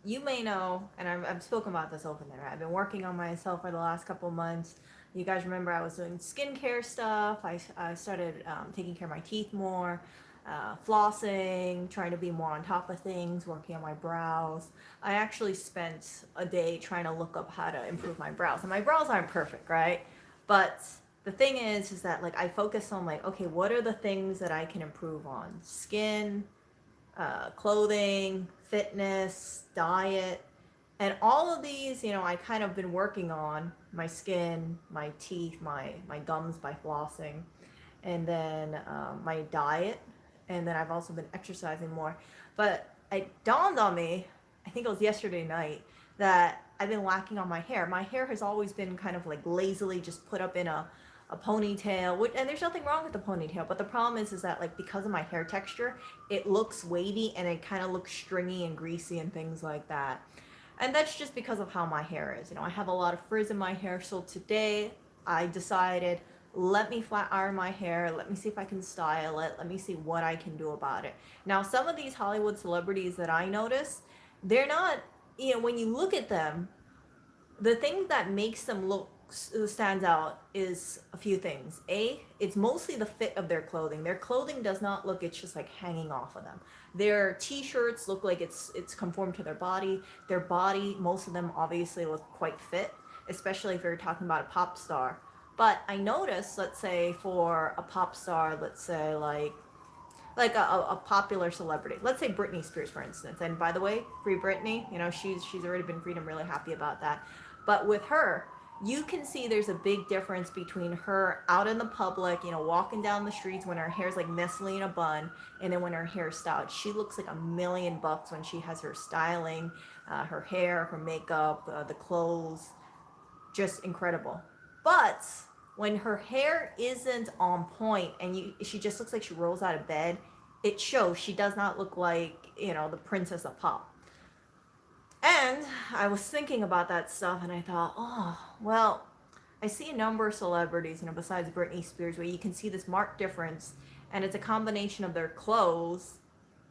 you may know, and I've spoken about this open there. I've been working on myself for the last couple months. You guys remember I was doing skincare stuff. I started taking care of my teeth more, flossing, trying to be more on top of things, working on my brows. I actually spent a day trying to look up how to improve my brows. And my brows aren't perfect, right? But the thing is that like I focus on like, okay, what are the things that I can improve on? Skin, clothing, fitness, diet, and all of these, I kind of been working on my skin, my teeth, my gums by flossing, and then my diet, and then I've also been exercising more. But it dawned on me, I think it was yesterday night, that I've been lacking on my hair. My hair has always been kind of like lazily just put up in a ponytail, and there's nothing wrong with the ponytail, but the problem is that like because of my hair texture, it looks wavy and it kind of looks stringy and greasy and things like that. And that's just because of how my hair is. I have a lot of frizz in my hair, so today I decided, let me flat iron my hair, let me see if I can style it, let me see what I can do about it. Now, some of these Hollywood celebrities that I notice, they're not, when you look at them, the thing that makes them look stands out is a few things. A, it's mostly the fit of their clothing. Their clothing does not look, it's just like hanging off of them. Their t-shirts look like it's conformed to their body. Their body, most of them obviously look quite fit, especially if you're talking about a pop star. But I noticed, let's say for a pop star, let's say like a popular celebrity. Let's say Britney Spears, for instance. And by the way, free Britney. She's already been freed. I'm really happy about that. But with her, you can see there's a big difference between her out in the public, walking down the streets when her hair's like messily in a bun, and then when her hair's styled. She looks like $1,000,000 when she has her styling, her hair, her makeup, the clothes, just incredible. But when her hair isn't on point and she just looks like she rolls out of bed, it shows. She does not look like, the princess of pop. And I was thinking about that stuff and I thought, oh, well, I see a number of celebrities, besides Britney Spears, where you can see this marked difference, and it's a combination of their clothes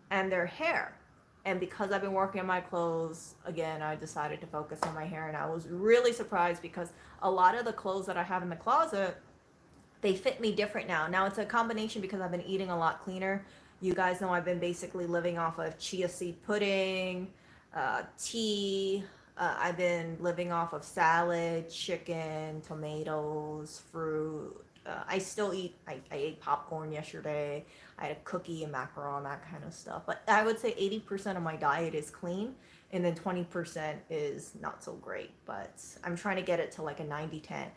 and their hair. And because I've been working on my clothes, again, I decided to focus on my hair, and I was really surprised because a lot of the clothes that I have in the closet, they fit me different now. Now it's a combination because I've been eating a lot cleaner. You guys know I've been basically living off of chia seed pudding, tea. I've been living off of salad, chicken, tomatoes, fruit. I still eat. I ate popcorn yesterday. I had a cookie and macaron, that kind of stuff. But I would say 80% of my diet is clean, and then 20% is not so great. But I'm trying to get it to like a 90-10.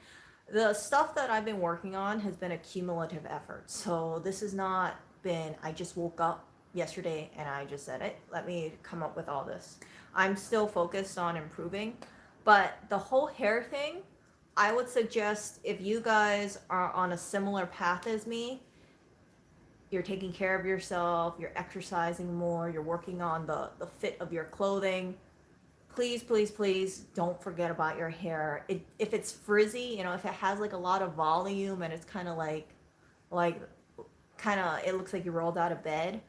The stuff that I've been working on has been a cumulative effort. So this has not been, I just woke up yesterday and I just said it, let me come up with all this. I'm still focused on improving, but the whole hair thing, I would suggest if you guys are on a similar path as me, you're taking care of yourself, you're exercising more, you're working on the fit of your clothing, please, please, please don't forget about your hair. If it's frizzy, if it has like a lot of volume and it's kind of like kind of, it looks like you rolled out of bed.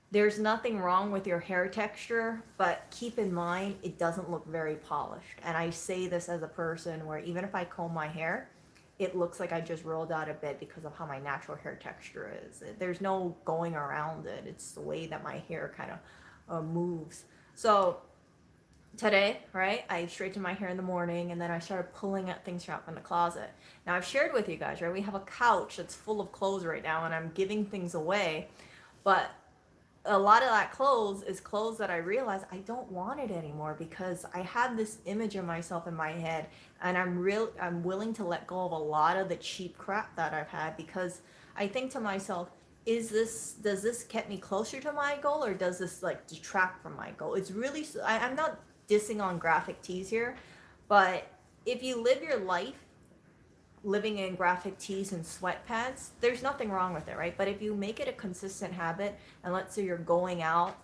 There's nothing wrong with your hair texture, but keep in mind it doesn't look very polished. And I say this as a person where even if I comb my hair, it looks like I just rolled out of bed because of how my natural hair texture is. There's no going around it. It's the way that my hair kind of moves. So today, right, I straightened my hair in the morning and then I started pulling at things out from the closet. Now, I've shared with you guys, right, we have a couch that's full of clothes right now and I'm giving things away. But a lot of that clothes is clothes that I realize I don't want it anymore because I have this image of myself in my head, and I'm willing to let go of a lot of the cheap crap that I've had because I think to myself, does this get me closer to my goal or does this like detract from my goal? It's really, I'm not dissing on graphic tees here, but if you live your life living in graphic tees and sweatpants, there's nothing wrong with it, right? But if you make it a consistent habit, and let's say you're going out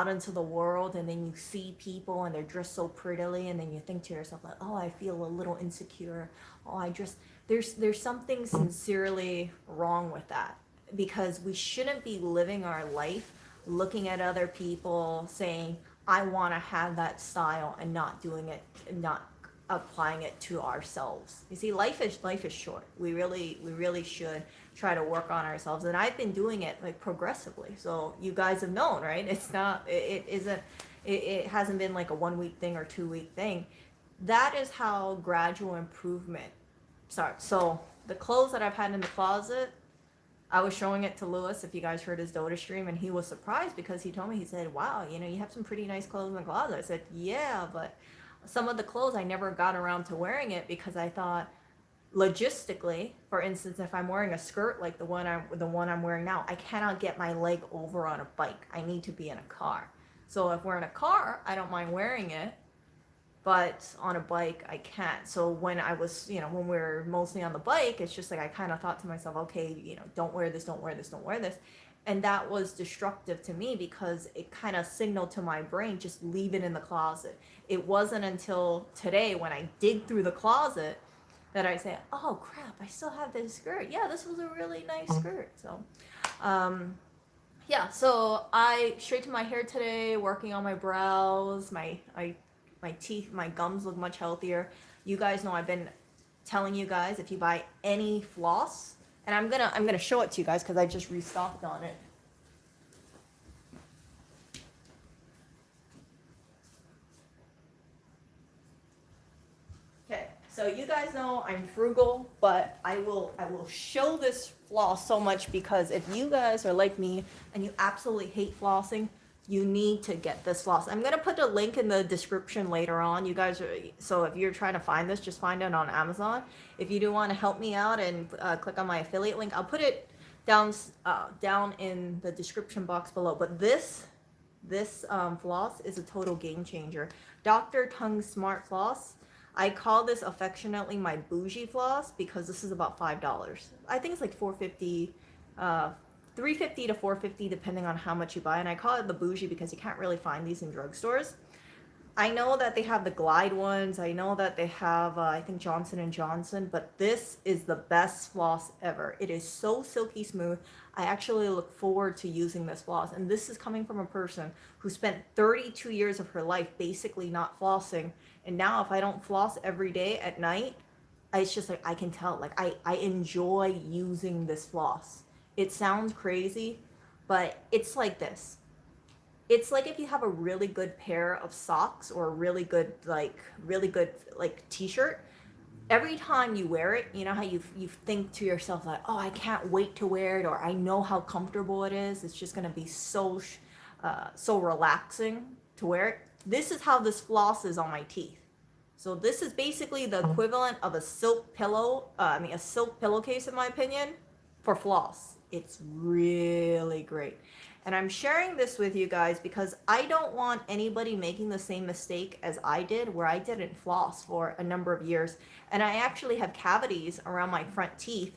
into the world and then you see people and they're dressed so prettily and then you think to yourself like, oh, I feel a little insecure. Oh, I just, there's something sincerely wrong with that because we shouldn't be living our life looking at other people saying, I want to have that style and not doing it, not applying it to ourselves. You see, life is short. We really should try to work on ourselves, and I've been doing it like progressively. So you guys have known, right? It's not, it isn't, it hasn't been like a 1 week thing or 2 week thing. That is how gradual improvement starts. So the clothes that I've had in the closet, I was showing it to Lewis, if you guys heard his Dota stream, and he was surprised because he told me, he said, wow, you have some pretty nice clothes in the closet. I said, yeah, but some of the clothes I never got around to wearing it because I thought, logistically, for instance, if I'm wearing a skirt like the one I'm wearing now, I cannot get my leg over on a bike. I need to be in a car. So if we're in a car, I don't mind wearing it, but on a bike I can't. So when I was, when we were mostly on the bike, it's just like I kind of thought to myself, okay, don't wear this, don't wear this, don't wear this. And that was destructive to me because it kind of signaled to my brain, just leave it in the closet. It wasn't until today when I dig through the closet that I say, oh crap, I still have this skirt. Yeah, this was a really nice skirt. So, yeah, so I straightened my hair today, working on my brows, my teeth, my gums look much healthier. You guys know I've been telling you guys, if you buy any floss, and I'm gonna show it to you guys because I just restocked on it. Okay, so you guys know I'm frugal, but I will show this floss so much because if you guys are like me and you absolutely hate flossing, you need to get this floss. I'm gonna put a link in the description later on. You guys are, so if you're trying to find this, just find it on Amazon. If you do want to help me out and click on my affiliate link, I'll put it down in the description box below. But this floss is a total game changer. Dr. Tongue Smart Floss. I call this affectionately my bougie floss because this is about $5. I think it's like $4.50, $3.50 to $4.50 depending on how much you buy. And I call it the bougie because you can't really find these in drugstores. I know that they have the Glide ones. I know that they have, I think, Johnson & Johnson, but this is the best floss ever. It is so silky smooth. I actually look forward to using this floss. And this is coming from a person who spent 32 years of her life basically not flossing. And now if I don't floss every day at night, it's just like, I can tell, like, I enjoy using this floss. It sounds crazy, but it's like this. It's like if you have a really good pair of socks or a really good t-shirt, every time you wear it, you know how you think to yourself like, oh, I can't wait to wear it, or I know how comfortable it is. It's just going to be so relaxing to wear it. This is how this floss is on my teeth. So this is basically the equivalent of a silk pillowcase in my opinion, for floss. It's really great. And I'm sharing this with you guys because I don't want anybody making the same mistake as I did, where I didn't floss for a number of years. And I actually have cavities around my front teeth,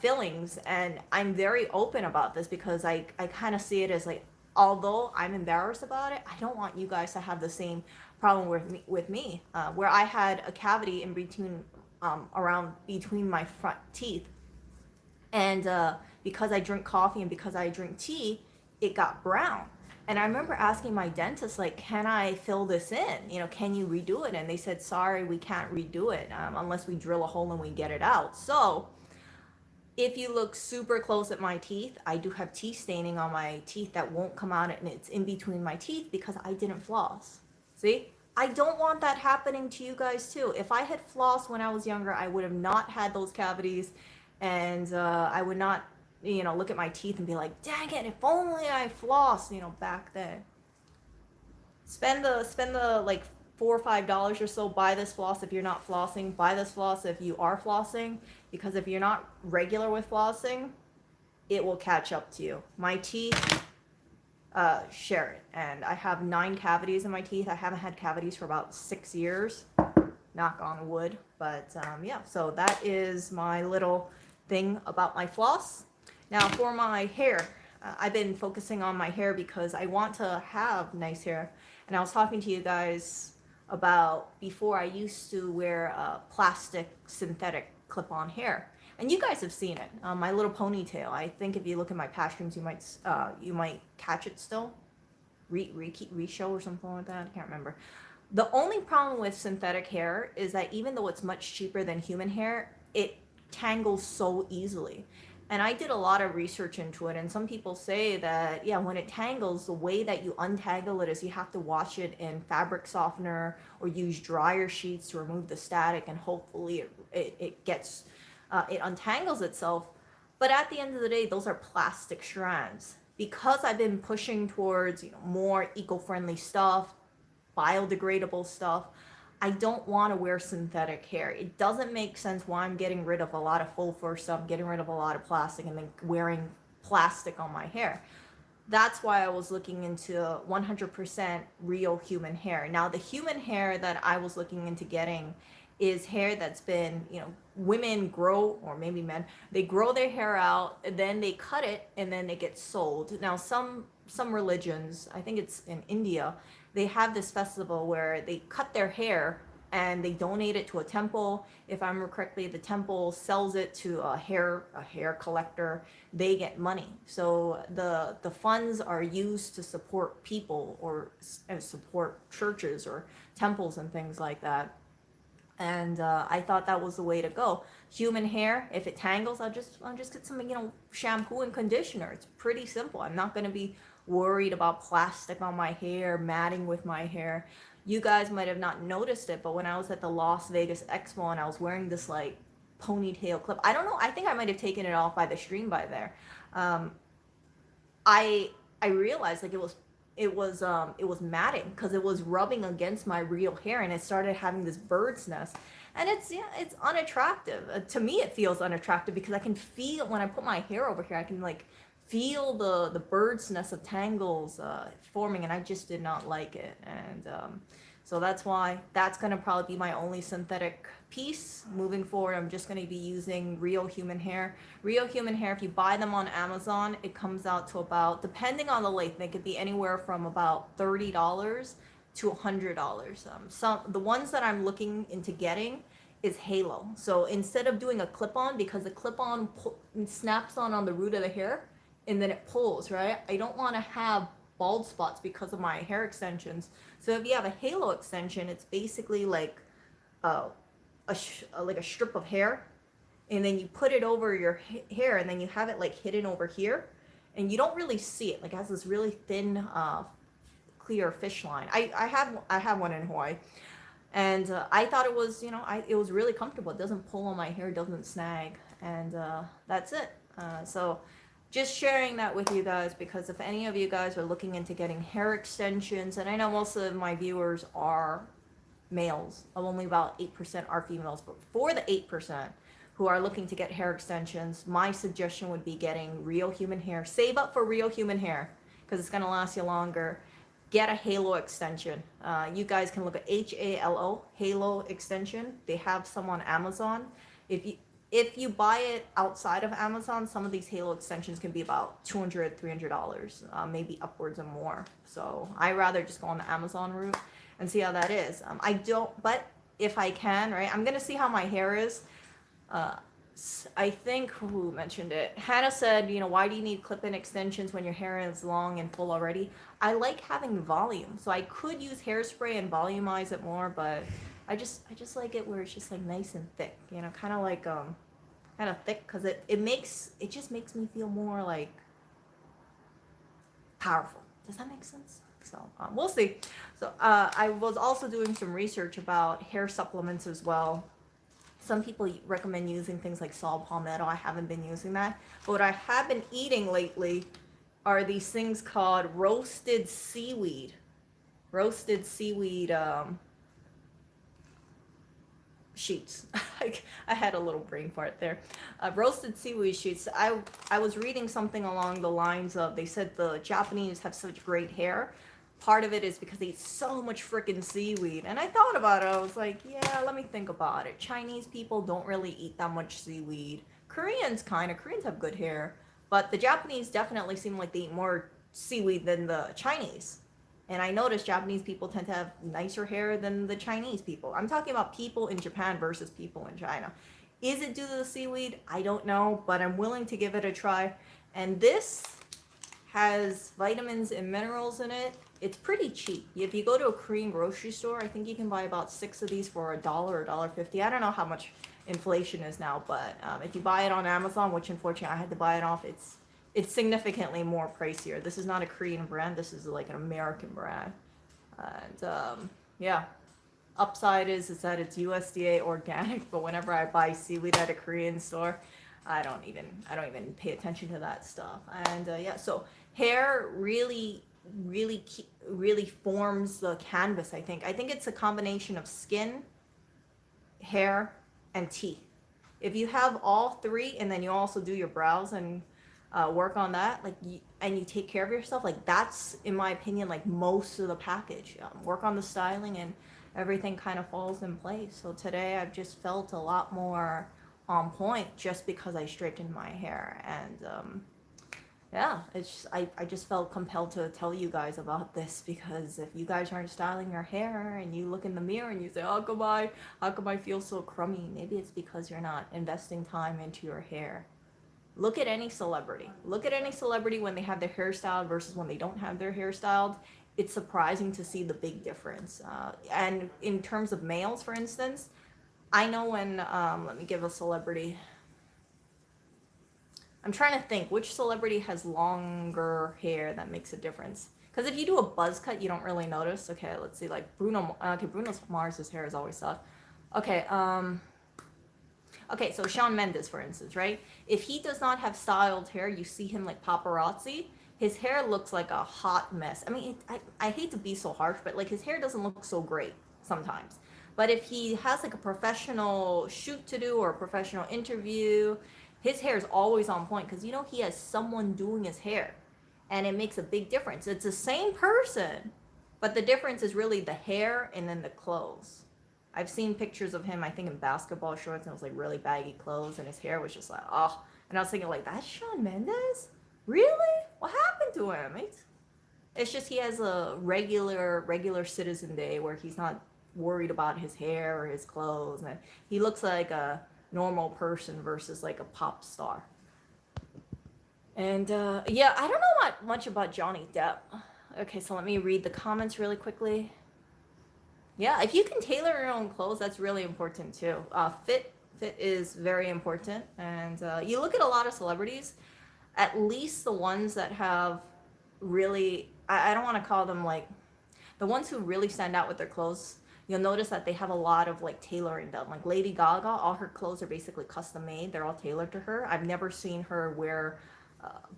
fillings, and I'm very open about this because I kind of see it as like, although I'm embarrassed about it, I don't want you guys to have the same problem with me, where I had a cavity in between, between my front teeth. And because I drink coffee and because I drink tea, it got brown. And I remember asking my dentist, like, can I fill this in? Can you redo it? And they said, sorry, we can't redo it unless we drill a hole and we get it out. So if you look super close at my teeth, I do have tea staining on my teeth that won't come out, and it's in between my teeth because I didn't floss. See? I don't want that happening to you guys too. If I had flossed when I was younger, I would have not had those cavities. And I would not, look at my teeth and be like, dang it, if only I flossed, back then. Spend the like $4 or $5 or so, buy this floss if you're not flossing, buy this floss if you are flossing, because if you're not regular with flossing, it will catch up to you. My teeth share it, and I have 9 cavities in my teeth. I haven't had cavities for about 6 years, knock on wood, but yeah, so that is my little thing about my floss. Now for my hair, I've been focusing on my hair because I want to have nice hair. And I was talking to you guys about, before I used to wear plastic synthetic clip-on hair, and you guys have seen it, my little ponytail. I think if you look at my past streams, you might catch it still. Reshow or something like that. I can't remember. The only problem with synthetic hair is that even though it's much cheaper than human hair, it tangles so easily. And I did a lot of research into it, and some people say that, yeah, when it tangles, the way that you untangle it is you have to wash it in fabric softener or use dryer sheets to remove the static, and hopefully it gets, it untangles itself. But at the end of the day, those are plastic strands. Because I've been pushing towards, more eco-friendly stuff, biodegradable stuff, I don't want to wear synthetic hair. It doesn't make sense why I'm getting rid of a lot of full fur stuff, getting rid of a lot of plastic, and then wearing plastic on my hair. That's why I was looking into 100% real human hair. Now, the human hair that I was looking into getting is hair that's been, women grow, or maybe men, they grow their hair out, and then they cut it, and then it gets sold. Now, some religions, I think it's in India, they have this festival where they cut their hair and they donate it to a temple. If I remember correctly, the temple sells it to a hair collector. They get money. So the funds are used to support people, or support churches or temples and things like that. And I thought that was the way to go. Human hair, if it tangles, I'll just get some, shampoo and conditioner. It's pretty simple. I'm not going to be worried about plastic on my hair, matting with my hair. You guys might have not noticed it, but when I was at the Las Vegas Expo and I was wearing this like ponytail clip, I don't know, I think I might have taken it off by the stream by there. Um, I realized like it was matting because it was rubbing against my real hair, and it started having this bird's nest, and it's unattractive. To me it feels unattractive because I can feel when I put my hair over here, I can like feel the bird's nest of tangles forming, and I just did not like it. And so that's why that's going to probably be my only synthetic piece moving forward. I'm just going to be using real human hair. Real human hair, if you buy them on Amazon, it comes out to about, depending on the length, they could be anywhere from about $30 to $100. The ones that I'm looking into getting is halo. So instead of doing a clip-on, because the clip-on snaps on the root of the hair and then it pulls, right? I don't want to have bald spots because of my hair extensions. So if you have a halo extension, it's basically like like a strip of hair, and then you put it over your hair, and then you have it like hidden over here, and you don't really see it. Like it has this really thin, clear fish line. I have one in Hawaii, and I thought it was, it was really comfortable. It doesn't pull on my hair, doesn't snag, and that's it. So just sharing that with you guys, because if any of you guys are looking into getting hair extensions, and I know most of my viewers are males, only about 8% are females, but for the 8% who are looking to get hair extensions, my suggestion would be getting real human hair. Save up for real human hair because it's going to last you longer. Get a halo extension. You guys can look at HALO, halo extension. They have some on Amazon. If you buy it outside of Amazon, some of these halo extensions can be about $200, $300, maybe upwards and more. So I rather just go on the Amazon route and see how that is. But if I can, right, I'm gonna see how my hair is. I think, who mentioned it? Hannah said, why do you need clip-in extensions when your hair is long and full already? I like having volume, so I could use hairspray and volumize it more, but I just like it where it's just like nice and thick, kind of like kind of thick, because it just makes me feel more like powerful. Does that make sense? So we'll see. So I was also doing some research about hair supplements as well. Some people recommend using things like saw palmetto. I haven't been using that, but what I have been eating lately are these things called roasted seaweed sheets. I had a little brain fart there. Roasted seaweed sheets. I was reading something along the lines of, they said the Japanese have such great hair. Part of it is because they eat so much freaking seaweed. And I thought about it. I was like, yeah, let me think about it. Chinese people don't really eat that much seaweed. Koreans have good hair. But the Japanese definitely seem like they eat more seaweed than the Chinese. And I noticed Japanese people tend to have nicer hair than the Chinese people. I'm talking about people in Japan versus people in China. Is it due to the seaweed? I don't know, but I'm willing to give it a try. And this has vitamins and minerals in it. it's pretty cheap. If you go to a Korean grocery store, I think you can buy about 6 of these for $1 or $1.50. I don't know how much inflation is now, but if you buy it on Amazon, which unfortunately I had to buy it off, it's significantly more pricier. This is not a Korean brand. This is like an American brand. And yeah, upside is that it's USDA organic, but whenever I buy seaweed at a Korean store, I don't even pay attention to that stuff. And yeah, so hair really forms the canvas. I think it's a combination of skin, hair, and teeth. If you have all three, and then you also do your brows and work on that, and you take care of yourself, like that's, in my opinion, like most of the package. Work on the styling, and everything kind of falls in place. So today I've just felt a lot more on point just because I straightened my hair. And yeah, I just felt compelled to tell you guys about this, because if you guys aren't styling your hair and you look in the mirror and you say, how come I feel so crummy, maybe it's because you're not investing time into your hair. Look at any celebrity. Look at any celebrity when they have their hair styled versus when they don't have their hair styled. It's surprising to see the big difference. And in terms of males, for instance, I know when, let me give a celebrity. I'm trying to think which celebrity has longer hair that makes a difference. Because if you do a buzz cut, you don't really notice. Okay, let's see, like Bruno. Okay, Bruno Mars's hair is always soft. Okay, okay, so Shawn Mendes, for instance, right? If he does not have styled hair, you see him like paparazzi. His hair looks like a hot mess. I mean, I hate to be so harsh, but like his hair doesn't look so great sometimes. But if he has like a professional shoot to do or a professional interview, his hair is always on point, because you know he has someone doing his hair, and it makes a big difference. It's the same person, but the difference is really the hair and then the clothes. I've seen pictures of him, I think in basketball shorts, and it was like really baggy clothes, and his hair was just like, oh. And I was thinking, like, that's Shawn Mendes? Really? What happened to him? It's just he has a regular citizen day where he's not worried about his hair or his clothes, and he looks like a normal person versus like a pop star. And yeah, I don't know much about Johnny Depp. Okay, so let me read the comments really quickly. Yeah, if you can tailor your own clothes, that's really important too. Fit is very important. And you look at a lot of celebrities, at least the ones that have really, I don't want to call them like, the ones who really stand out with their clothes, you'll notice that they have a lot of like tailoring done. Like Lady Gaga, all her clothes are basically custom made. They're all tailored to her. I've never seen her wear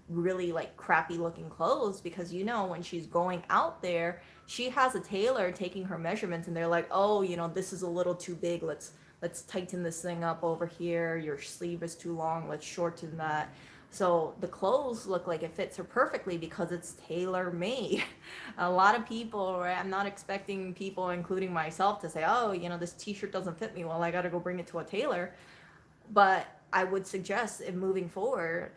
really like crappy looking clothes, because you know when she's going out there, she has a tailor taking her measurements, and they're like, oh, you know, this is a little too big. Let's tighten this thing up over here. Your sleeve is too long. Let's shorten that. So the clothes look like it fits her perfectly because it's tailor made. A lot of people, right? I'm not expecting people, including myself, to say, oh, you know, this t-shirt doesn't fit me. Well, I got to go bring it to a tailor. But I would suggest, in moving forward,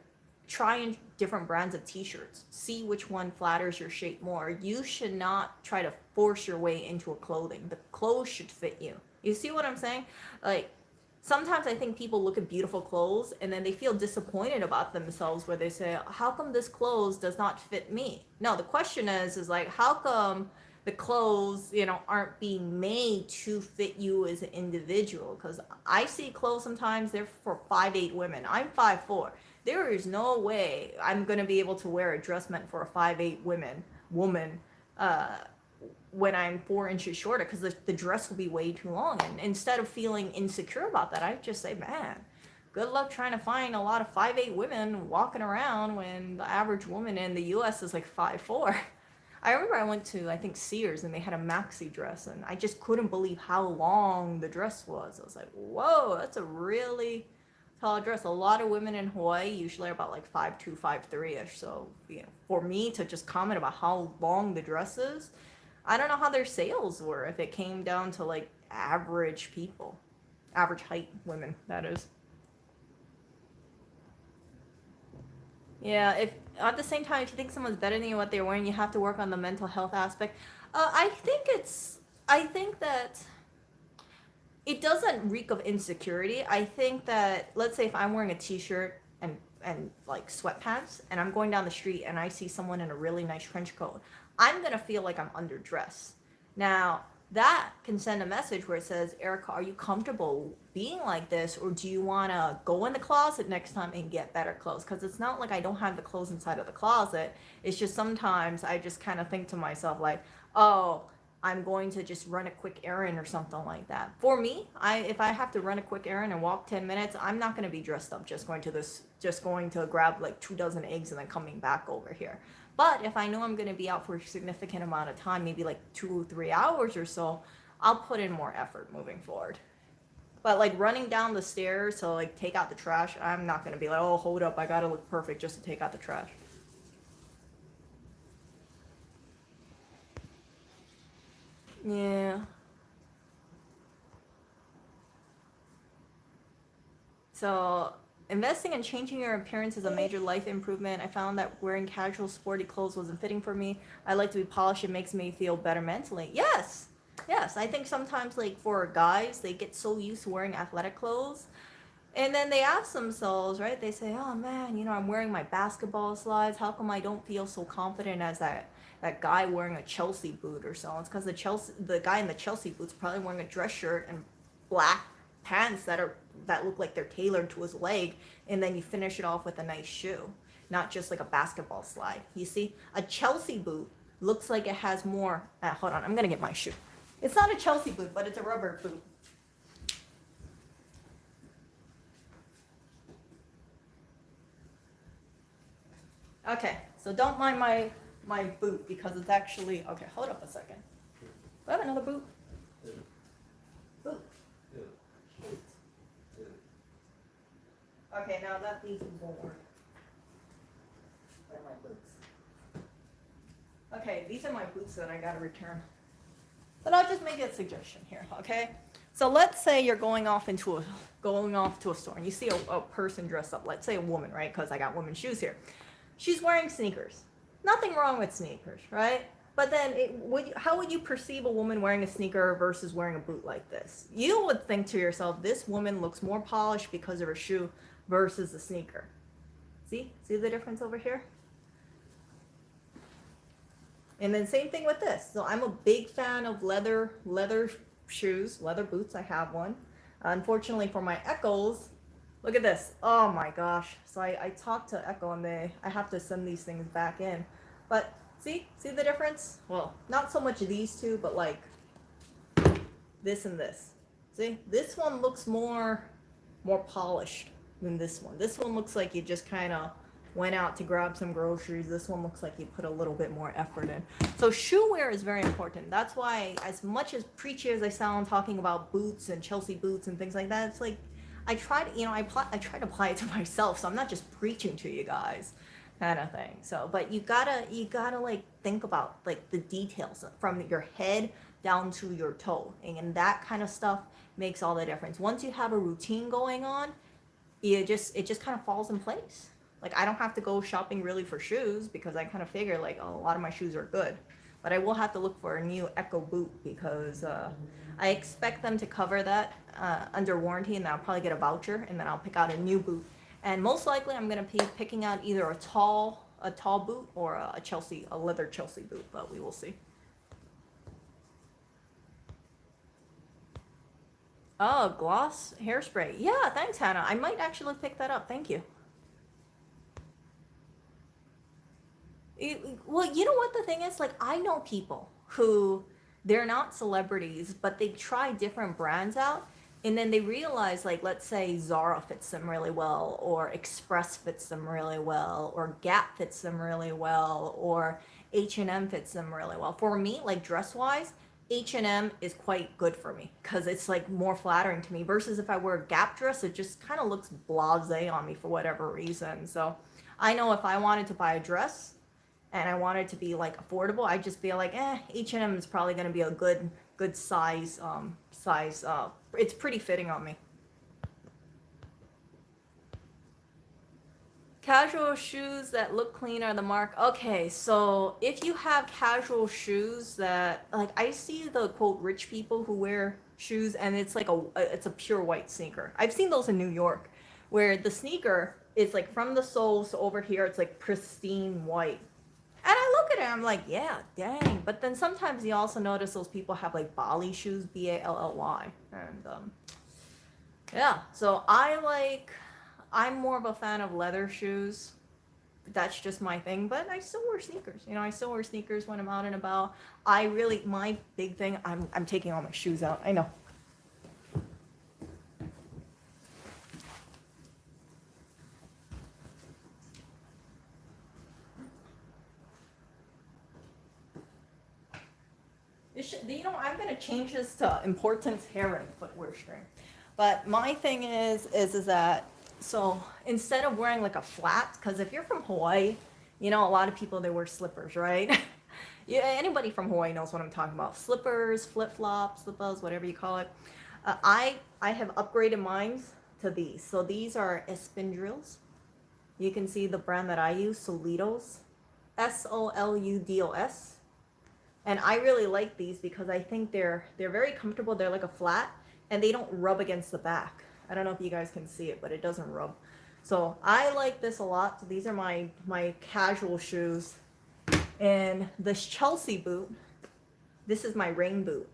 try different brands of t-shirts. See which one flatters your shape more. You should not try to force your way into a clothing. The clothes should fit you. You see what I'm saying? Like, sometimes I think people look at beautiful clothes and then they feel disappointed about themselves, where they say, how come this clothes does not fit me? No, the question is like, how come the clothes, you know, aren't being made to fit you as an individual? Because I see clothes sometimes, they're for 5'8" women. I'm 5'4". There is no way I'm going to be able to wear a dress meant for a 5'8" woman when I'm 4 inches shorter, because the dress will be way too long. And instead of feeling insecure about that, I just say, man, good luck trying to find a lot of 5'8" women walking around when the average woman in the US is like 5'4". I remember I went to, I think, Sears, and they had a maxi dress, and I just couldn't believe how long the dress was. I was like, whoa, that's a really tall dress. A lot of women in Hawaii usually are about like 5'2", 5'3"-ish. So, you know, for me to just comment about how long the dress is, I don't know how their sales were if it came down to like average people, average height women, that is. Yeah, if at the same time, if you think someone's better than you what they're wearing, you have to work on the mental health aspect. I think that it doesn't reek of insecurity. I think that, let's say if I'm wearing a t-shirt and like sweatpants, and I'm going down the street and I see someone in a really nice trench coat, I'm gonna feel like I'm underdressed. Now, that can send a message where it says, Erica, are you comfortable being like this, or do you want to go in the closet next time and get better clothes? Because it's not like I don't have the clothes inside of the closet. It's just sometimes I just kind of think to myself, like, oh, I'm going to just run a quick errand or something like that. For me, if I have to run a quick errand and walk 10 minutes, I'm not going to be dressed up just going to grab like 2 dozen eggs and then coming back over here. But if I know I'm going to be out for a significant amount of time, maybe like 2 or 3 hours or so, I'll put in more effort moving forward. But like running down the stairs to like take out the trash, I'm not going to be like, oh, hold up, I got to look perfect just to take out the trash. Yeah. So, investing in changing your appearance is a major life improvement. I found that wearing casual, sporty clothes wasn't fitting for me. I like to be polished. It makes me feel better mentally. Yes, yes. I think sometimes, like for guys, they get so used to wearing athletic clothes, and then they ask themselves, right? They say, "Oh man, I'm wearing my basketball slides. How come I don't feel so confident as that guy wearing a Chelsea boot or so?" It's because the guy in the Chelsea boots probably wearing a dress shirt and black pants that look like they're tailored to his leg, and then you finish it off with a nice shoe, not just like a basketball slide. You see, a Chelsea boot looks like it has more. Hold on, I'm gonna get my shoe. It's not a Chelsea boot, but it's a rubber boot. Okay, so don't mind my boot because it's actually okay. Hold up a second. Do I have another boot? Boot. Okay, now that these won't work. Where are my boots? Okay, these are my boots that I gotta return. But I'll just make a suggestion here, okay? So let's say you're going off to a store and you see a person dressed up. Let's say a woman, right? Because I got women's shoes here. She's wearing sneakers. Nothing wrong with sneakers, right? But then, how would you perceive a woman wearing a sneaker versus wearing a boot like this? You would think to yourself, this woman looks more polished because of her shoe versus the sneaker. See the difference over here? And then same thing with this. So I'm a big fan of leather shoes, leather boots. I have one. Unfortunately for my Echoes, look at this. Oh my gosh. So I talked to Echo and I have to send these things back in. But see the difference? Well, not so much these two, but like this and this. See, this one looks more polished than this one. This one looks like you just kind of went out to grab some groceries. This one looks like you put a little bit more effort in. So shoe wear is very important. That's why, as much as preachy as I sound talking about boots and Chelsea boots and things like that, it's like I try to apply it to myself. So I'm not just preaching to you guys, kind of thing. So, but you gotta like think about like the details from your head down to your toe, and that kind of stuff makes all the difference. Once you have a routine going on, it just kind of falls in place. Like I don't have to go shopping really for shoes because I kind of figure like, oh, a lot of my shoes are good, but I will have to look for a new Echo boot because I expect them to cover that under warranty, and then I'll probably get a voucher, and then I'll pick out a new boot. And most likely I'm gonna be picking out either a tall boot or a leather Chelsea boot, but we will see. Oh, gloss hairspray. Yeah, thanks, Hannah. I might actually pick that up. Thank you. Well, you know what the thing is? Like, I know people who they're not celebrities, but they try different brands out, and then they realize, like, let's say Zara fits them really well, or Express fits them really well, or Gap fits them really well, or H&M fits them really well. For me, like dress wise, H&M is quite good for me because it's like more flattering to me versus if I wear a Gap dress, it just kind of looks blasé on me for whatever reason. So I know if I wanted to buy a dress and I wanted to be like affordable, I just feel like H&M is probably going to be a good size it's pretty fitting on me. Casual shoes that look clean are the mark. Okay, so if you have casual shoes that, like, I see the quote rich people who wear shoes and it's like it's a pure white sneaker. I've seen those in New York where the sneaker is like from the soles to over here it's like pristine white. And I look at it, I'm like, yeah, dang. But then sometimes you also notice those people have like Bali shoes, Bally, and yeah. So I'm more of a fan of leather shoes. That's just my thing. But I still wear sneakers. You know, I still wear sneakers when I'm out and about. My big thing. I'm taking all my shoes out. I know. You know, I'm gonna change this to importance hair and footwear string. But my thing is that so instead of wearing like a flat, because if you're from Hawaii, you know a lot of people they wear slippers, right? Yeah, anybody from Hawaii knows what I'm talking about. Slippers, flip flops, slippers, whatever you call it. I have upgraded mine to these. So these are espandrels. You can see the brand that I use, Solitos, Soludos. And I really like these because I think they're very comfortable. They're like a flat and they don't rub against the back. I don't know if you guys can see it, but it doesn't rub. So I like this a lot. So these are my casual shoes. And this Chelsea boot, this is my rain boot.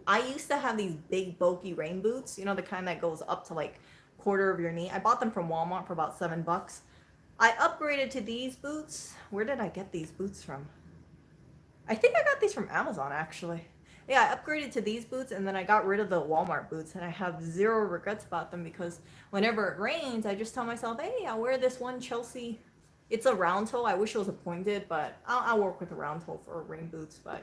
I used to have these big bulky rain boots, you know, the kind that goes up to like quarter of your knee. I bought them from Walmart for about $7. I upgraded to these boots. Where did I get these boots from? I think I got these from Amazon actually. Yeah, I upgraded to these boots and then I got rid of the Walmart boots and I have zero regrets about them because whenever it rains, I just tell myself, hey, I'll wear this one Chelsea. It's a round toe. I wish it was a pointed, but I'll work with a round toe for rain boots. But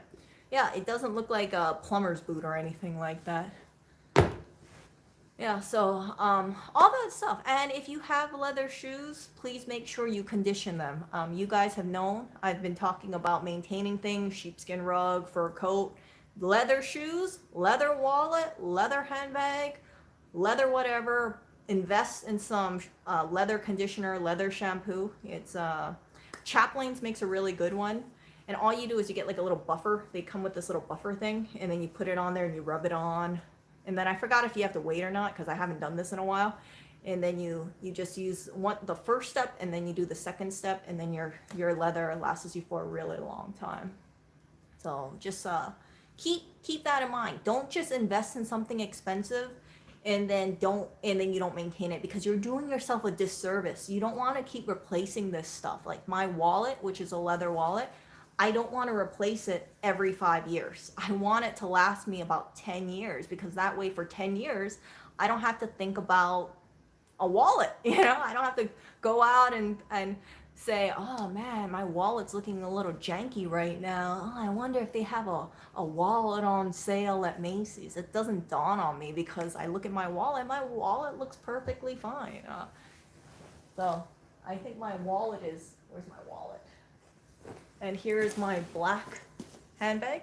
yeah, it doesn't look like a plumber's boot or anything like that. Yeah, so all that stuff. And if you have leather shoes, please make sure you condition them. You guys have known I've been talking about maintaining things, sheepskin rug, fur coat, leather shoes, leather wallet, leather handbag, leather whatever. Invest in some leather conditioner, leather shampoo. It's Chaplin's makes a really good one. And all you do is you get like a little buffer. They come with this little buffer thing, and then you put it on there and you rub it on. And then I forgot if you have to wait or not because I haven't done this in a while. And then you just use the first step and then you do the second step and then your leather lasts you for a really long time. So just keep that in mind. Don't just invest in something expensive and then you don't maintain it because you're doing yourself a disservice. You don't want to keep replacing this stuff. Like my wallet, which is a leather wallet, I don't want to replace it every 5 years. I want it to last me about 10 years because that way for 10 years, I don't have to think about a wallet. You know, I don't have to go out and say, oh man, my wallet's looking a little janky right now. Oh, I wonder if they have a wallet on sale at Macy's. It doesn't dawn on me because I look at my wallet looks perfectly fine. So I think my wallet where's my wallet? And here is my black handbag.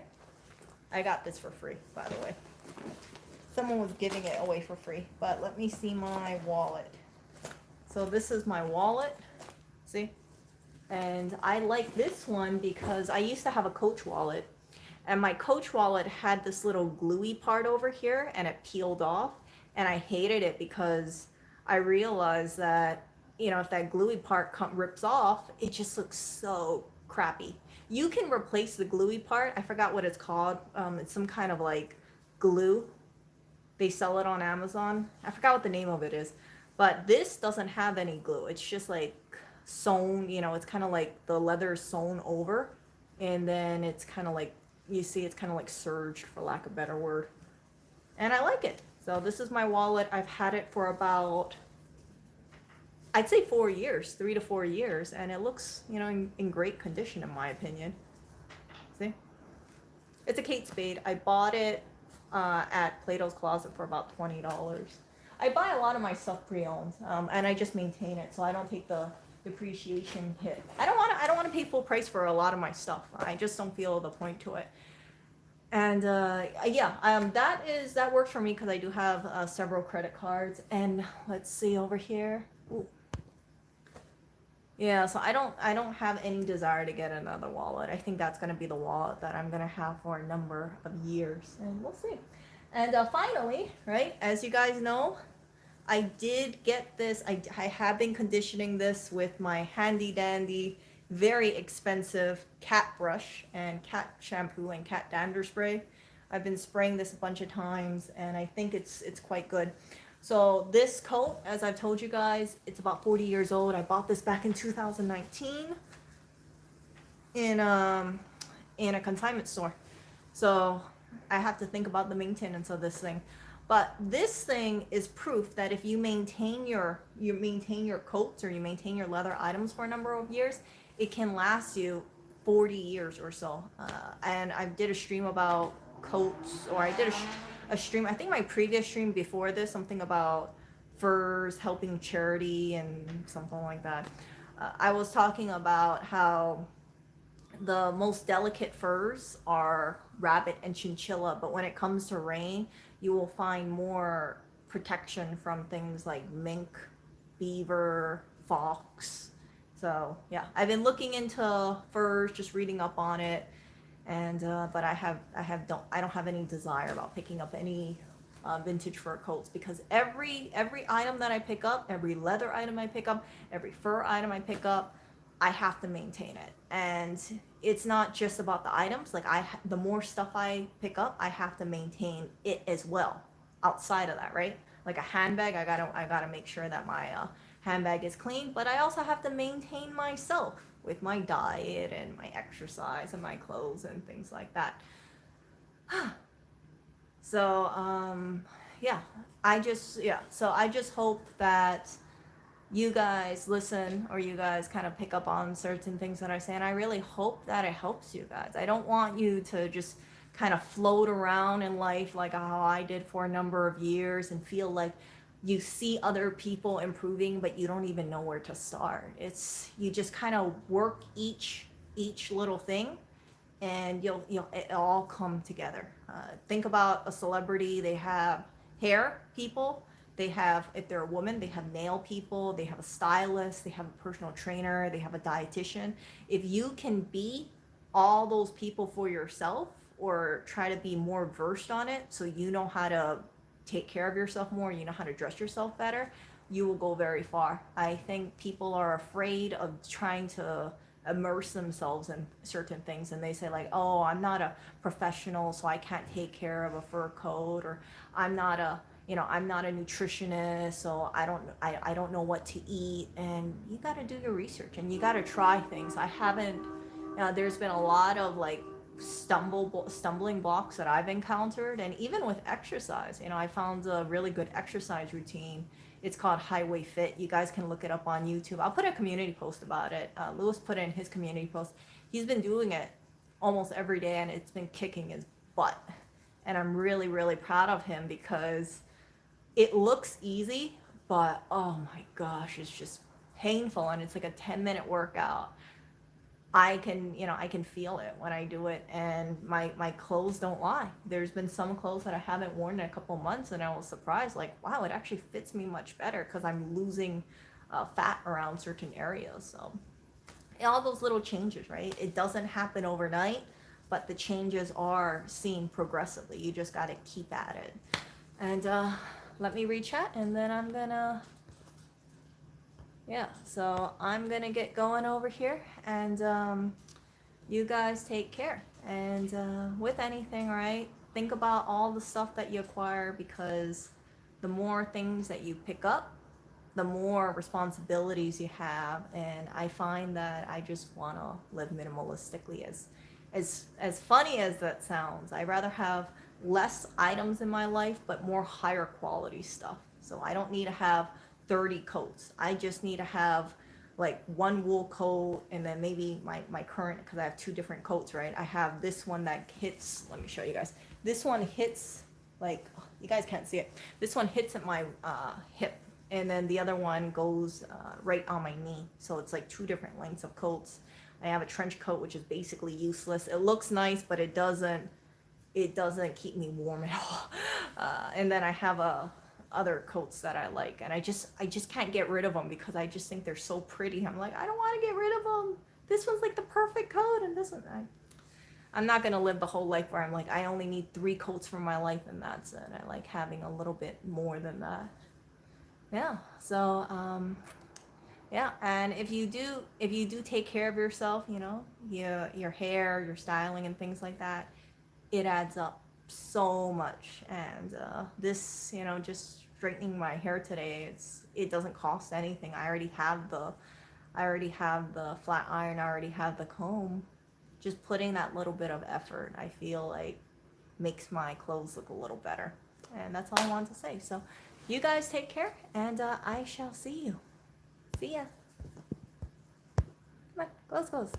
I got this for free, by the way. Someone was giving it away for free, but let me see my wallet. So this is my wallet, see? And I like this one because I used to have a Coach wallet, and my Coach wallet had this little gluey part over here, and it peeled off, and I hated it because I realized that, you know, if that gluey part rips off, it just looks so crappy. You can replace the gluey part. I forgot what it's called. It's some kind of like glue. They sell it on Amazon. I forgot what the name of it is. But this doesn't have any glue. It's just like sewn, you know, it's kind of like the leather sewn over. And then it's kind of like, you see, it's kind of like serged, for lack of a better word. And I like it. So this is my wallet. I've had it for about, I'd say 4 years, 3 to 4 years, and it looks, you know, in great condition in my opinion. See? It's a Kate Spade. I bought it at Plato's Closet for about $20. I buy a lot of my stuff pre-owned, and I just maintain it, so I don't take the depreciation hit. I don't want to pay full price for a lot of my stuff. I just don't feel the point to it. And that works for me because I do have several credit cards. And let's see over here. Ooh. Yeah, so I don't have any desire to get another wallet. I think that's going to be the wallet that I'm going to have for a number of years, and we'll see. And finally, right, as you guys know, I did get this. I have been conditioning this with my handy dandy very expensive cat brush and cat shampoo and cat dander spray. I've been spraying this a bunch of times and I think it's quite good. So this coat, as I've told you guys, it's about 40 years old. I bought this back in 2019 in in a consignment store. So I have to think about the maintenance of this thing. But this thing is proof that if you maintain your coats or you maintain your leather items for a number of years, it can last you 40 years or so. And I did a stream about coats, or I did a stream. I think my previous stream before this, something about furs helping charity and something like that. I was talking about how the most delicate furs are rabbit and chinchilla, but when it comes to rain, you will find more protection from things like mink, beaver, fox. So yeah, I've been looking into furs, just reading up on it, and but I don't have any desire about picking up any vintage fur coats, because every item that I pick up, every leather item I pick up, every fur item I pick up, I have to maintain it. And it's not just about the items. Like the more stuff I pick up, I have to maintain it as well. Outside of that, right? Like a handbag, I gotta make sure that my handbag is clean. But I also have to maintain myself with my diet and my exercise and my clothes and things like that. So yeah, So I just hope that you guys listen, or you guys kind of pick up on certain things that I say, and I really hope that it helps you guys. I don't want you to just kind of float around in life like how I did for a number of years and feel like you see other people improving but you don't even know where to start. It's, you just kind of work each little thing and you'll it'll all come together. Think about a celebrity. They have hair people, they have, if they're a woman, they have nail people, they have a stylist, they have a personal trainer, they have a dietitian. If you can be all those people for yourself, or try to be more versed on it so you know how to take care of yourself more, you know how to dress yourself better, you will go very far. I think people are afraid of trying to immerse themselves in certain things, and they say like, oh, I'm not a professional so I can't take care of a fur coat, or I'm not a, I'm not a nutritionist, so I don't know what to eat. And you got to do your research and you got to try things. I haven't, there's been a lot of like stumbling blocks that I've encountered. And even with exercise, I found a really good exercise routine. It's called Highway Fit. You guys can look it up on YouTube. I'll put a community post about it. Lewis put in his community post. He's been doing it almost every day and it's been kicking his butt. And I'm really, really proud of him, because it looks easy, but oh my gosh, it's just painful. And it's like a 10-minute workout. I can feel it when I do it, and my clothes don't lie. There's been some clothes that I haven't worn in a couple months, and I was surprised, like, wow, it actually fits me much better because I'm losing fat around certain areas. So all those little changes, right? It doesn't happen overnight, but the changes are seen progressively. You just got to keep at it. And let me rechat, and then I'm gonna. Yeah, so I'm gonna get going over here, and you guys take care. And with anything, right, think about all the stuff that you acquire, because the more things that you pick up, the more responsibilities you have. And I find that I just want to live minimalistically. As funny as that sounds, I'd rather have less items in my life but more higher quality stuff. So I don't need to have 30 coats. I just need to have like one wool coat, and then maybe my current, because I have two different coats, right? I have this one that hits, let me show you guys. This one hits, like, you guys can't see it. This one hits at my hip, and then the other one goes right on my knee. So it's like two different lengths of coats. I have a trench coat, which is basically useless. It looks nice, but it doesn't keep me warm at all. And then I have other coats that I like, and I just can't get rid of them because I just think they're so pretty. I'm like, I don't want to get rid of them. This one's like the perfect coat, and this one, I'm not gonna live the whole life where I'm like, I only need 3 coats for my life and that's it. I like having a little bit more than that. Yeah. So Yeah, and if you do take care of yourself, you know, your hair, your styling and things like that, it adds up so much. And this, you know, just straightening my hair today, it doesn't cost anything. I already have the flat iron, I already have the comb. Just putting that little bit of effort, I feel like makes my clothes look a little better. And that's all I wanted to say. So you guys take care, and I shall see you. See ya. Come on, close, close.